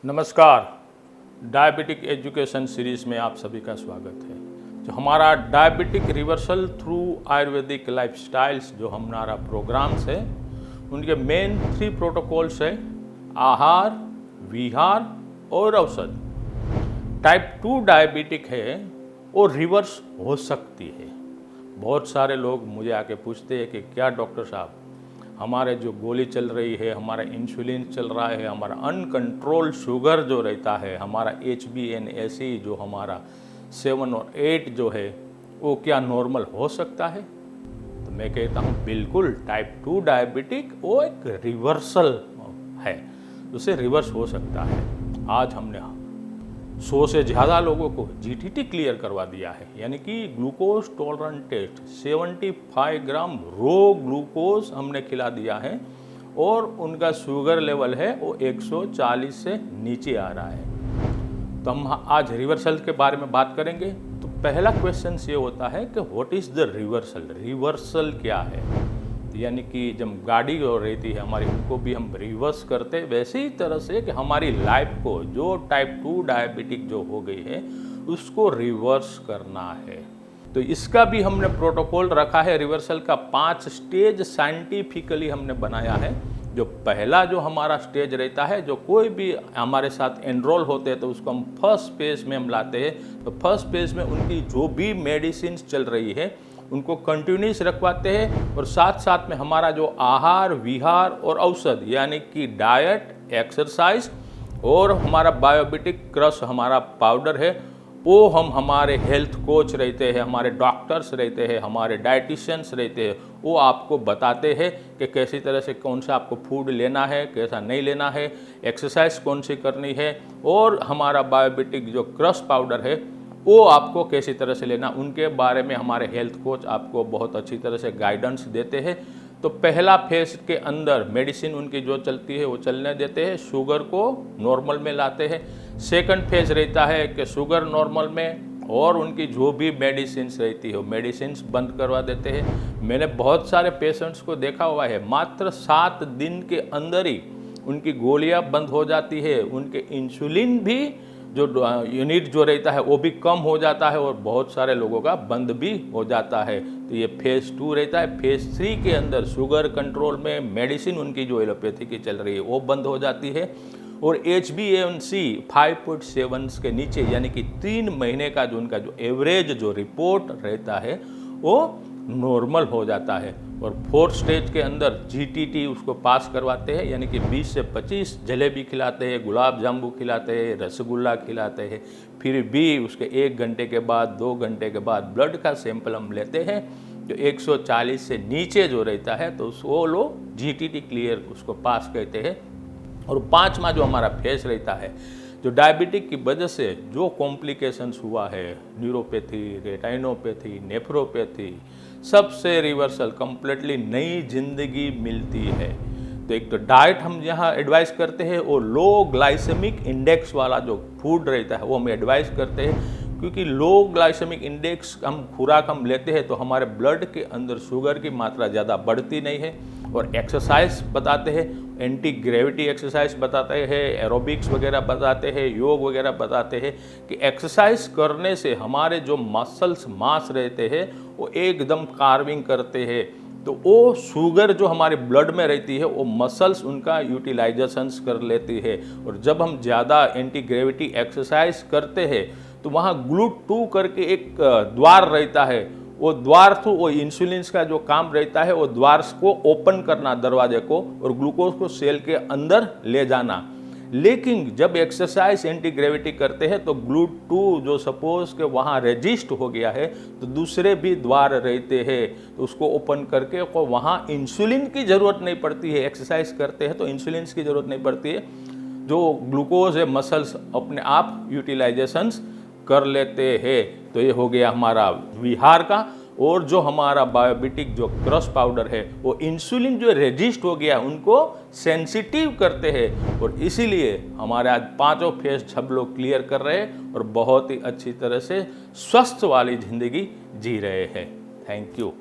नमस्कार। Diabetic education series में आप सभी का स्वागत है। जो हमारा diabetic reversal through Ayurvedic lifestyles जो हमारा प्रोग्राम्स है, उनके मेन 3 प्रोटोकॉल्स है: आहार, विहार और औषध। टाइप 2 डायबिटिक है वो रिवर्स हो सकती है। बहुत सारे लोग मुझे आके पूछते हैं कि क्या डॉक्टर साहब, हमारे जो गोली चल रही है, हमारा इंसुलिन चल रहा है, हमारा अनकंट्रोल शुगर जो रहता है, हमारा HbA1c जो हमारा 7 और 8 जो है, वो क्या नॉर्मल हो सकता है? तो मैं कहता हूँ बिल्कुल। टाइप 2 डायबिटिक वो एक रिवर्सल है, उसे रिवर्स हो सकता है। आज हमने 100 से ज़्यादा लोगों को GTT क्लियर करवा दिया है, यानी कि ग्लूकोज टॉलरेंस टेस्ट। 75 ग्राम रो ग्लूकोज हमने खिला दिया है और उनका शुगर लेवल है वो 140 से नीचे आ रहा है। तो हम आज रिवर्सल के बारे में बात करेंगे। तो पहला क्वेश्चन ये होता है कि what is the reversal? Reversal क्या है? यानी कि जब गाड़ी जो रहती है हमारी, उनको भी हम रिवर्स करते, वैसे ही तरह से कि हमारी लाइफ को जो टाइप 2 डायबिटिक जो हो गई है उसको रिवर्स करना है। तो इसका भी हमने प्रोटोकॉल रखा है। रिवर्सल का 5 स्टेज साइंटिफिकली हमने बनाया है। जो पहला जो हमारा स्टेज रहता है, जो कोई भी हमारे साथ एनरोल होते हैं तो उसको हम फर्स्ट पेज में हम लाते हैं। तो फर्स्ट पेज में उनकी जो भी मेडिसिन चल रही है उनको कंटिन्यूस रखवाते हैं, और साथ साथ में हमारा जो आहार, विहार और औषध, यानी कि डाइट, एक्सरसाइज और हमारा बायोबिटिक क्रश हमारा पाउडर है, वो हम हमारे हेल्थ कोच रहते हैं, हमारे डॉक्टर्स रहते हैं, हमारे डाइटिशियंस रहते हैं, वो आपको बताते हैं कि कैसी तरह से कौन सा आपको फूड लेना है, कैसा नहीं लेना है, एक्सरसाइज कौन सी करनी है, और हमारा बायोबिटिक जो क्रश पाउडर है वो आपको कैसी तरह से लेना, उनके बारे में हमारे हेल्थ कोच आपको बहुत अच्छी तरह से गाइडेंस देते हैं। तो पहला फेज के अंदर मेडिसिन उनकी जो चलती है वो चलने देते हैं, शुगर को नॉर्मल में लाते हैं। सेकंड फेज रहता है कि शुगर नॉर्मल में और उनकी जो भी मेडिसिन रहती है मेडिसिन बंद करवा देते हैं। मैंने बहुत सारे पेशेंट्स को देखा हुआ है, मात्र 7 दिन के अंदर ही उनकी गोलियां बंद हो जाती है, उनके इंसुलिन भी जो यूनिट जो रहता है वो भी कम हो जाता है, और बहुत सारे लोगों का बंद भी हो जाता है। तो ये फेज़ 2 रहता है। फेज़ 3 के अंदर शुगर कंट्रोल में मेडिसिन उनकी जो एलोपैथी की चल रही है वो बंद हो जाती है, और HbA1c 5.7 के नीचे, यानी कि 3 महीने का जो उनका जो एवरेज जो रिपोर्ट रहता है वो नॉर्मल हो जाता है। और 4th स्टेज के अंदर GTT उसको पास करवाते हैं, यानी कि 20 से 25 जलेबी खिलाते हैं, गुलाब जामुन खिलाते हैं, रसगुल्ला खिलाते हैं। फिर भी उसके 1 घंटे के बाद, 2 घंटे के बाद ब्लड का सैंपल हम लेते हैं, जो 140 से नीचे जो रहता है तो वो लोग GTT क्लियर उसको पास कहते हैं। और 5वां जो हमारा फेज रहता है, जो डायबिटिक की वजह से जो कॉम्प्लिकेशंस हुआ है, न्यूरोपैथी, रेटाइनोपैथी, नेफ्रोपैथी, सबसे रिवर्सल कंप्लीटली नई जिंदगी मिलती है। तो एक तो डाइट हम यहाँ एडवाइस करते हैं, और लो ग्लाइसेमिक इंडेक्स वाला जो फूड रहता है वो हम एडवाइस करते हैं, क्योंकि लो ग्लाइसेमिक इंडेक्स हम खुराक हम लेते हैं तो हमारे ब्लड के अंदर शुगर की मात्रा ज़्यादा बढ़ती नहीं है। और एक्सरसाइज बताते हैं, एंटी ग्रेविटी एक्सरसाइज बताते हैं, एरोबिक्स वगैरह बताते हैं, योग वगैरह बताते हैं कि एक्सरसाइज करने से हमारे जो मसल्स मास रहते हैं वो एकदम कार्विंग करते हैं। तो वो शुगर जो हमारे ब्लड में रहती है वो मसल्स उनका यूटिलाइजेशंस कर लेती है। और जब हम ज़्यादा एंटी ग्रेविटी एक्सरसाइज करते हैं तो वहाँ GLUT2 करके एक द्वार रहता है, वो द्वार थ्रू वो इंसुलिन का जो काम रहता है वो द्वार को ओपन करना, दरवाजे को, और ग्लूकोज को सेल के अंदर ले जाना। लेकिन जब एक्सरसाइज एंटी ग्रेविटी करते हैं तो GLUT2 जो सपोज के वहाँ रजिस्ट हो गया है तो दूसरे भी द्वार रहते हैं, तो उसको ओपन करके को वहाँ इंसुलिन की ज़रूरत नहीं पड़ती है। एक्सरसाइज करते हैं तो इंसुलिन की ज़रूरत नहीं पड़ती है, जो ग्लूकोज है मसल्स अपने आप यूटिलाइजेशंस कर लेते हैं। तो ये हो गया हमारा विहार का। और जो हमारा बायोबिटिक जो क्रश पाउडर है वो इंसुलिन जो रेजिस्ट हो गया उनको सेंसिटिव करते हैं, और इसीलिए हमारे आज 5 फेज सब लोग क्लियर कर रहे हैं और बहुत ही अच्छी तरह से स्वस्थ वाली ज़िंदगी जी रहे हैं। Thank you.